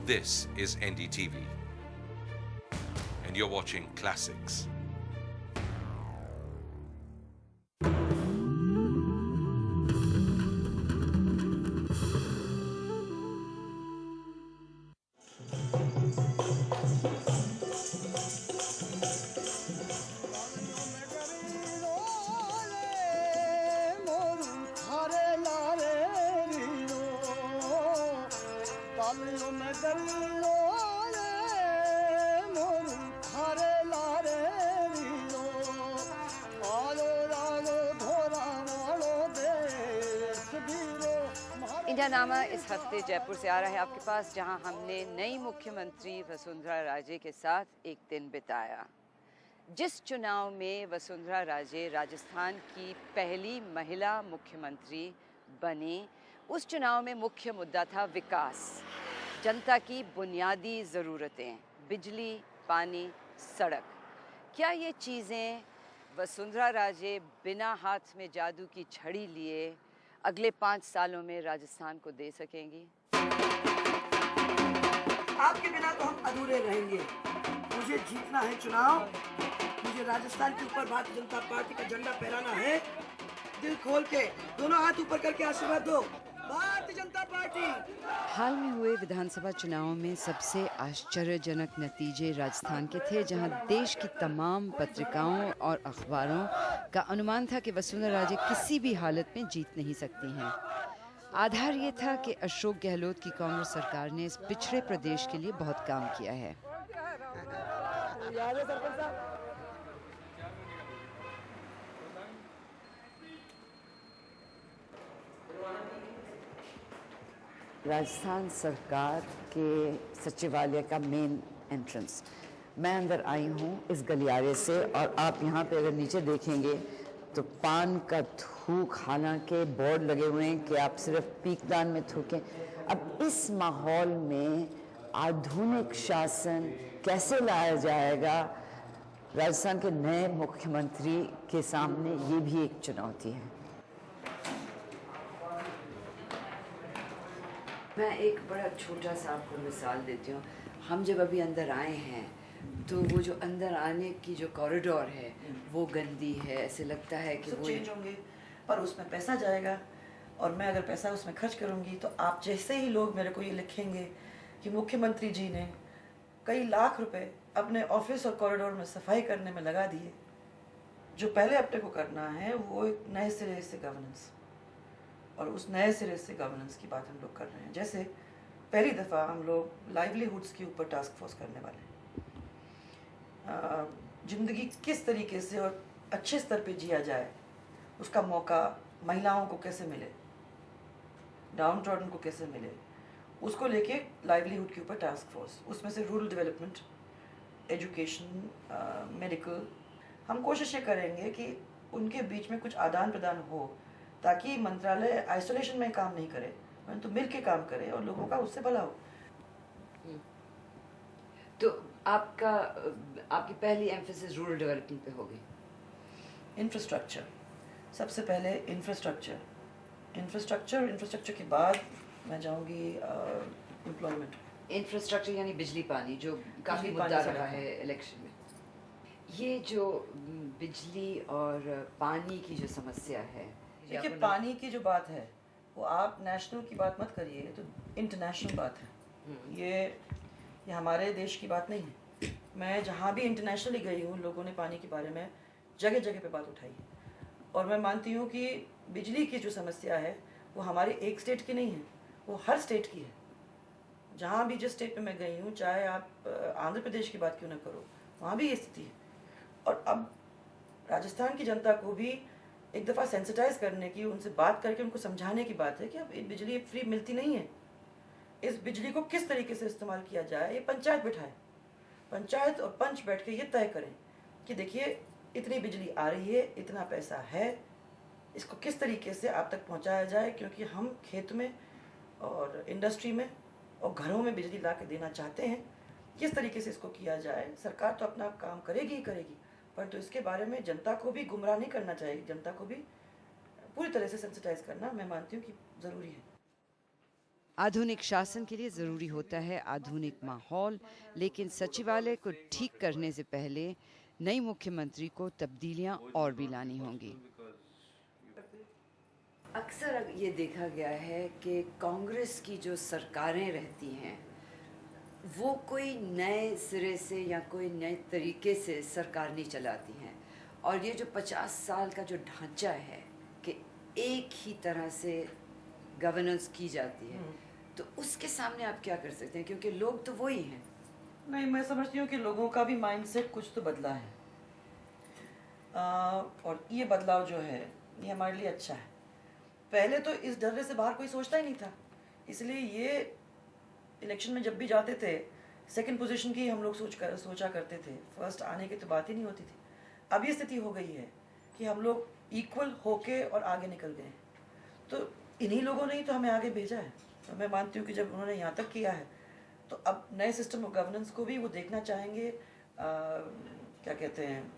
This is NDTV, and you're watching Classics. इंडियानामा इस हफ्ते जयपुर से आ रहा है आपके पास, जहां हमने नई मुख्यमंत्री वसुंधरा राजे के साथ एक दिन बिताया। जिस चुनाव में वसुंधरा राजे राजस्थान की पहली महिला मुख्यमंत्री बनी, उस चुनाव में मुख्य मुद्दा था विकास, जनता की बुनियादी ज़रूरतें, बिजली, पानी, सड़क। क्या ये चीज़ें वसुंधरा राजे बिना हाथ में जादू की छड़ी लिए अगले 5 सालों में राजस्थान को दे सकेंगी? आपके बिना तो हम अधूरे रहेंगे। मुझे जीतना है चुनाव, मुझे राजस्थान के ऊपर भारतीय जनता पार्टी का झंडा फहराना है। दिल खोल के दोनों हाथ ऊपर करके आशीर्वाद दो, भारतीय जनता पार्टी। हाल में हुए विधानसभा चुनावों में सबसे आश्चर्यजनक नतीजे राजस्थान के थे, जहां देश की तमाम पत्रिकाओं और अखबारों का अनुमान था कि वसुंधरा राजे किसी भी हालत में जीत नहीं सकती हैं। आधार ये था कि अशोक गहलोत की कांग्रेस सरकार ने इस पिछड़े प्रदेश के लिए बहुत काम किया है। राजस्थान सरकार के सचिवालय का मेन एंट्रेंस, मैं अंदर आई हूँ इस गलियारे से, और आप यहाँ पे अगर नीचे देखेंगे तो पान का थूक, हालांकि बोर्ड लगे हुए हैं कि आप सिर्फ पीकदान में थूकें। अब इस माहौल में आधुनिक शासन कैसे लाया जाएगा, राजस्थान के नए मुख्यमंत्री के सामने ये भी एक चुनौती है। मैं एक बड़ा छोटा सा आपको मिसाल देती हूँ। हम जब अभी अंदर आए हैं तो वो जो अंदर आने की जो कॉरिडोर है वो गंदी है, ऐसे लगता है कि वो चेंज होंगे, पर उसमें पैसा जाएगा, और मैं अगर पैसा उसमें खर्च करूँगी तो आप जैसे ही लोग मेरे को ये लिखेंगे कि मुख्यमंत्री जी ने कई लाख रुपए अपने ऑफिस और कॉरिडोर में सफाई करने में लगा दिए, जो पहले अपने को करना है वो एक नए सिरे से गवर्नेंस, और उस नए सिरे से गवर्नेंस की बात हम लोग कर रहे हैं। जैसे पहली दफ़ा हम लोग लाइवलीहुड्स के ऊपर टास्क फोर्स करने वाले हैं। ज़िंदगी किस तरीके से और अच्छे स्तर पे जिया जाए, उसका मौका महिलाओं को कैसे मिले, डाउन ट्रॉडन को कैसे मिले, उसको लेके लाइवलीहुड के ऊपर टास्क फोर्स। उसमें से रूरल डेवलपमेंट, एजुकेशन, मेडिकल, हम कोशिशें करेंगे कि उनके बीच में कुछ आदान प्रदान हो, ताकि मंत्रालय आइसोलेशन में काम नहीं करे, परंतु मिल के काम करे और लोगों का उससे भला हो। तो आपकी पहली एम्फेसिस रूरल डेवलपमेंट पे होगी। इंफ्रास्ट्रक्चर, सबसे पहले इंफ्रास्ट्रक्चर के बाद मैं जाऊंगी एम्प्लॉयमेंट। इंफ्रास्ट्रक्चर यानी बिजली पानी, जो काफ़ी मुद्दा रहा है इलेक्शन में। ये जो बिजली और पानी की जो समस्या है, देखिए पानी की जो बात है वो आप नेशनल की बात मत करिए, तो इंटरनेशनल बात है। ये हमारे देश की बात नहीं है। मैं जहाँ भी इंटरनेशनली गई हूँ, लोगों ने पानी के बारे में जगह जगह पे बात उठाई है, और मैं मानती हूँ कि बिजली की जो समस्या है वो हमारे एक स्टेट की नहीं है, वो हर स्टेट की है। जहाँ भी जिस स्टेट में मैं गई हूँ, चाहे आप आंध्र प्रदेश की बात क्यों ना करो, वहाँ भी ये स्थिति है। और अब राजस्थान की जनता को भी एक दफ़ा सेंसिटाइज करने की, उनसे बात करके उनको समझाने की बात है कि अब बिजली फ्री मिलती नहीं है। इस बिजली को किस तरीके से इस्तेमाल किया जाए, ये पंचायत बिठाए, पंचायत और पंच बैठ के ये तय करें कि देखिए इतनी बिजली आ रही है, इतना पैसा है, इसको किस तरीके से आप तक पहुंचाया जाए, क्योंकि हम खेत में और इंडस्ट्री में और घरों में बिजली ला के देना चाहते हैं। किस तरीके से इसको किया जाए, सरकार तो अपना काम करेगी ही करेगी, परंतु इसके बारे में जनता को भी गुमराह नहीं करना चाहिए, जनता को भी पूरी तरह से सेंसिटाइज करना मैं मानती हूँ कि ज़रूरी है। आधुनिक शासन के लिए ज़रूरी होता है आधुनिक माहौल, लेकिन सचिवालय को ठीक करने से पहले नई मुख्यमंत्री को तब्दीलियां और भी लानी होंगी। अक्सर ये देखा गया है कि कांग्रेस की जो सरकारें रहती हैं वो कोई नए सिरे से या कोई नए तरीके से सरकार नहीं चलाती हैं, और ये जो 50 साल का जो ढांचा है कि एक ही तरह से गवर्नेंस की जाती है, तो उसके सामने आप क्या कर सकते हैं, क्योंकि लोग तो वही हैं। नहीं, मैं समझती हूँ कि लोगों का भी माइंडसेट कुछ तो बदला है, और ये बदलाव जो है ये हमारे लिए अच्छा है। पहले तो इस डर से बाहर कोई सोचता ही नहीं था, इसलिए ये इलेक्शन में जब भी जाते थे सेकंड पोजीशन की हम लोग सोचा करते थे, फर्स्ट आने की तो बात ही नहीं होती थी। अब ये स्थिति हो गई है कि हम लोग इक्वल होके और आगे निकल गए हैं, तो इन्हीं लोगों ने ही तो हमें आगे भेजा है। तो मैं मानती हूँ कि जब उन्होंने यहाँ तक किया है तो अब नए सिस्टम ऑफ गवर्नेंस को भी वो देखना चाहेंगे, क्या कहते हैं,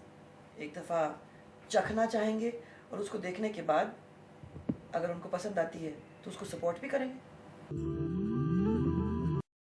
एक दफ़ा चखना चाहेंगे, और उसको देखने के बाद अगर उनको पसंद आती है तो उसको सपोर्ट भी करेंगे।